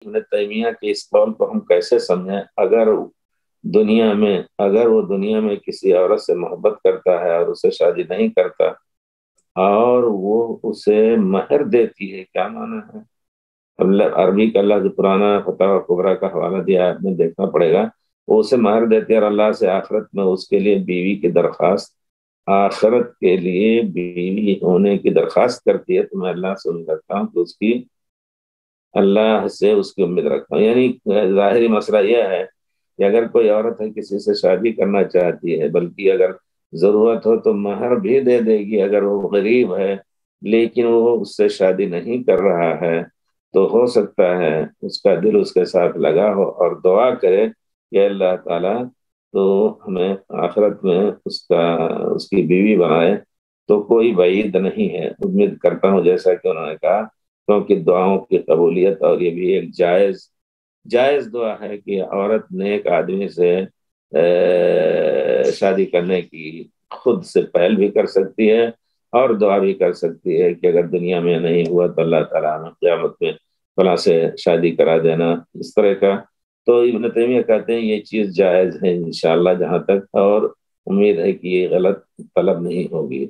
ابن تیمیہ کے اس قول کو ہم کیسے سمجھیں؟ اگر وہ دنیا میں کسی عورت سے محبت کرتا ہے اور اسے شادی نہیں کرتا اور وہ اسے مہر دیتی ہے، کیا معنی ہے؟ عربی کا لفظ پرانا فتح کبریٰ کا حوالہ دیا، آپ نے دیکھنا پڑے گا۔ وہ اسے مہر دیتی ہے اور اللہ سے آخرت میں اس کے لیے بیوی کی درخواست، آخرت کے لیے بیوی ہونے کی درخواست کرتی ہے، تو میں اللہ سے امید رکھتا ہوں کہ اللہ سے اس کی امید رکھتا ہوں۔ یعنی ظاہری مسئلہ یہ ہے کہ اگر کوئی عورت ہے کسی سے شادی کرنا چاہتی ہے، بلکہ اگر ضرورت ہو تو مہر بھی دے دے گی، اگر وہ غریب ہے لیکن وہ اس سے شادی نہیں کر رہا ہے، تو ہو سکتا ہے اس کا دل اس کے ساتھ لگا ہو اور دعا کرے کہ اللہ تعالیٰ تو ہمیں آخرت میں اس کی بیوی بنائے، تو کوئی بعید نہیں ہے، امید کرتا ہوں جیسا کہ انہوں نے کہا، کیونکہ دعاؤں کی قبولیت، اور یہ بھی ایک جائز دعا ہے کہ عورت نیک آدمی سے شادی کرنے کی خود سے پہل بھی کر سکتی ہے اور دعا بھی کر سکتی ہے کہ اگر دنیا میں نہیں ہوا تو اللہ تعالیٰ ہمیں قیامت میں فلاں سے شادی کرا دینا، اس طرح کا۔ تو ابن تیمیہ کہتے ہیں یہ چیز جائز ہے انشاءاللہ جہاں تک، اور امید ہے کہ یہ غلط طلب نہیں ہوگی۔